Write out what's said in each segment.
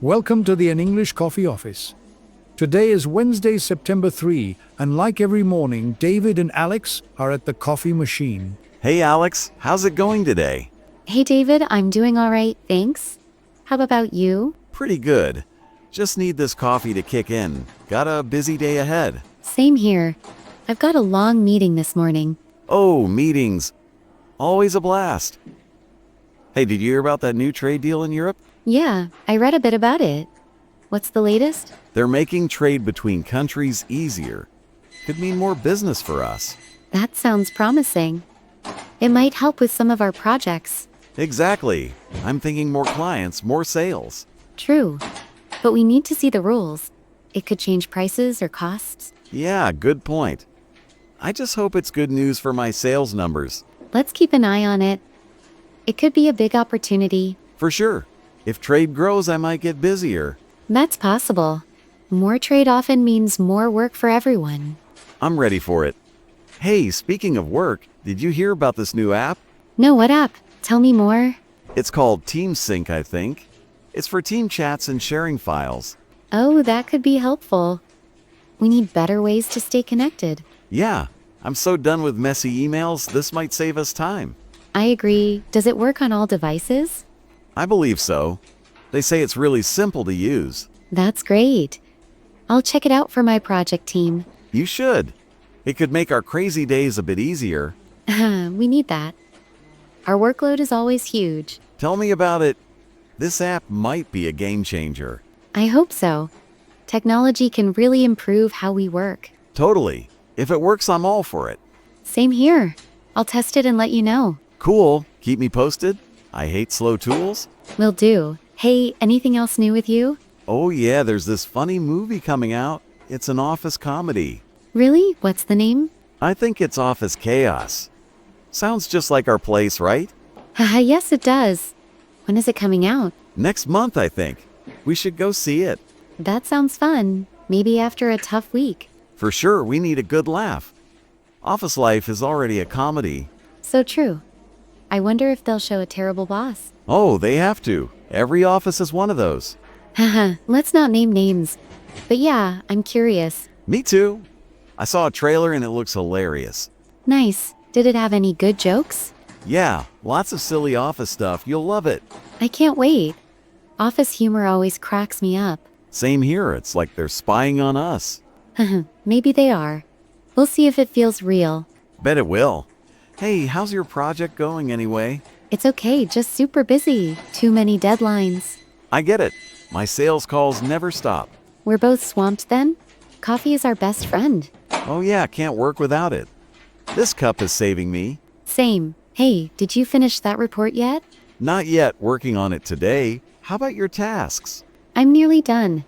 Welcome to the An English Coffee Office. Today is Wednesday, September 3, and like every morning, David and Alex are at the coffee machine. Hey Alex, how's it going today? Hey David, I'm doing all right, thanks. How about you? Pretty good. Just need this coffee to kick in. Got a busy day ahead. Same here. I've got a long meeting this morning. Oh, meetings. Always a blast. Hey, did you hear about that new trade deal in Europe? Yeah, I read a bit about it. What's the latest? They're making trade between countries easier. Could mean more business for us. That sounds promising. It might help with some of our projects. Exactly. I'm thinking more clients, more sales. True. But we need to see the rules. It could change prices or costs. Yeah, good point. I just hope it's good news for my sales numbers. Let's keep an eye on it. It could be a big opportunity. For sure. If trade grows, I might get busier. That's possible. More trade often means more work for everyone. I'm ready for it. Hey, speaking of work, did you hear about this new app? No, what app? Tell me more. It's called TeamSync, I think. It's for team chats and sharing files. Oh, that could be helpful. We need better ways to stay connected. Yeah, I'm so done with messy emails, this might save us time. I agree. Does it work on all devices? I believe so. They say it's really simple to use. That's great. I'll check it out for my project team. You should. It could make our crazy days a bit easier. We need that. Our workload is always huge. Tell me about it. This app might be a game changer. I hope so. Technology can really improve how we work. Totally. If it works, I'm all for it. Same here. I'll test it and let you know. Cool. Keep me posted. I hate slow tools. Will do. Hey, anything else new with you? Oh yeah, there's this funny movie coming out. It's an office comedy. Really? What's the name? I think it's Office Chaos. Sounds just like our place, right? Haha, yes it does. When is it coming out? Next month, I think. We should go see it. That sounds fun. Maybe after a tough week. For sure, we need a good laugh. Office life is already a comedy. So true. I wonder if they'll show a terrible boss. Oh, they have to. Every office is one of those. Haha, let's not name names. But yeah, I'm curious. Me too. I saw a trailer and it looks hilarious. Nice. Did it have any good jokes? Yeah, lots of silly office stuff. You'll love it. I can't wait. Office humor always cracks me up. Same here. It's like they're spying on us. Maybe they are. We'll see if it feels real. Bet it will. Hey, how's your project going anyway? It's okay, just super busy. Too many deadlines. I get it. My sales calls never stop. We're both swamped then? Coffee is our best friend. Oh yeah, can't work without it. This cup is saving me. Same. Hey, did you finish that report yet? Not yet, working on it today. How about your tasks? I'm nearly done.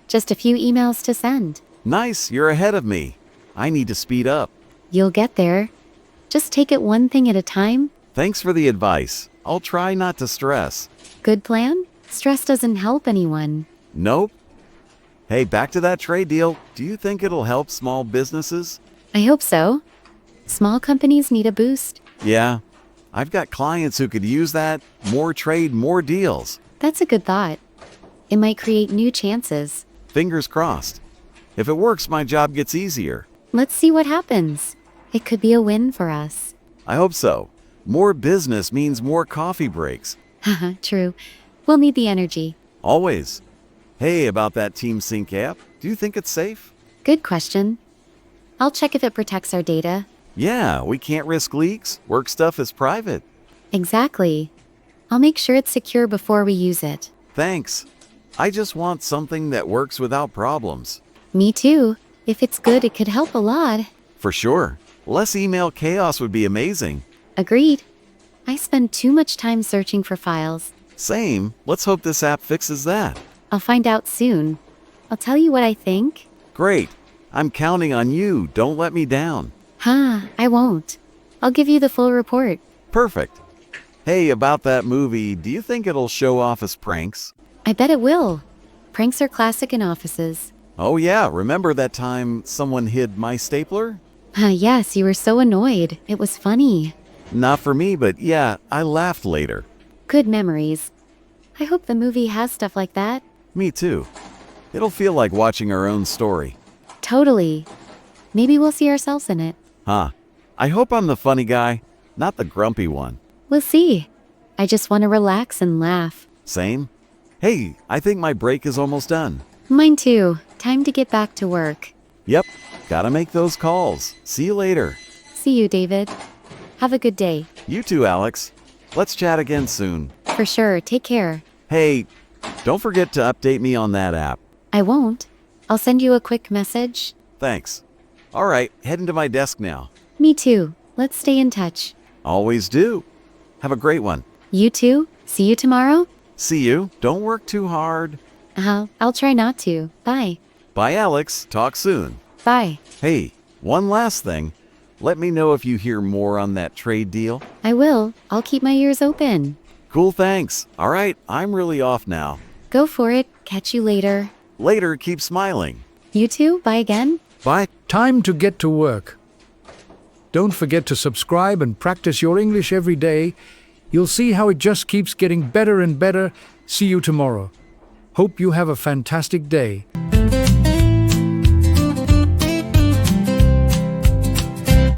Just a few emails to send. Nice, you're ahead of me. I need to speed up. You'll get there. Just take it one thing at a time. Thanks for the advice. I'll try not to stress. Good plan? Stress doesn't help anyone. Nope. Hey, back to that trade deal. Do you think it'll help small businesses? I hope so. Small companies need a boost. Yeah. I've got clients who could use that. More trade, more deals. That's a good thought. It might create new chances. Fingers crossed. If it works, my job gets easier. Let's see what happens. It could be a win for us. I hope so. More business means more coffee breaks. Haha, true. We'll need the energy. Always. Hey, about that TeamSync app, do you think it's safe? Good question. I'll check if it protects our data. Yeah, we can't risk leaks. Work stuff is private. Exactly. I'll make sure it's secure before we use it. Thanks. I just want something that works without problems. Me too. If it's good, it could help a lot. For sure. Less email chaos would be amazing. Agreed. I spend too much time searching for files. Same. Let's hope this app fixes that. I'll find out soon. I'll tell you what I think. Great. I'm counting on you. Don't let me down. I won't. I'll give you the full report. Perfect. Hey, about that movie, do you think it'll show office pranks? I bet it will. Pranks are classic in offices. Oh yeah, remember that time someone hid my stapler? Yes, you were so annoyed. It was funny. Not for me, but yeah, I laughed later. Good memories. I hope the movie has stuff like that. Me too. It'll feel like watching our own story. Totally. Maybe we'll see ourselves in it. Huh. I hope I'm the funny guy, not the grumpy one. We'll see. I just want to relax and laugh. Same? Hey, I think my break is almost done. Mine too. Time to get back to work. Yep, gotta make those calls. See you later. See you, David. Have a good day. You too, Alex. Let's chat again soon. For sure. Take care. Hey, don't forget to update me on that app. I won't. I'll send you a quick message. Thanks. All right, heading to my desk now. Me too. Let's stay in touch. Always do. Have a great one. You too. See you tomorrow? See you. Don't work too hard. I'll try not to. Bye. Bye, Alex. Talk soon. Bye. Hey, one last thing. Let me know if you hear more on that trade deal. I will. I'll keep my ears open. Cool, thanks. All right, I'm really off now. Go for it. Catch you later. Later, keep smiling. You too. Bye again. Bye. Time to get to work. Don't forget to subscribe and practice your English every day. You'll see how it just keeps getting better and better. See you tomorrow. Hope you have a fantastic day.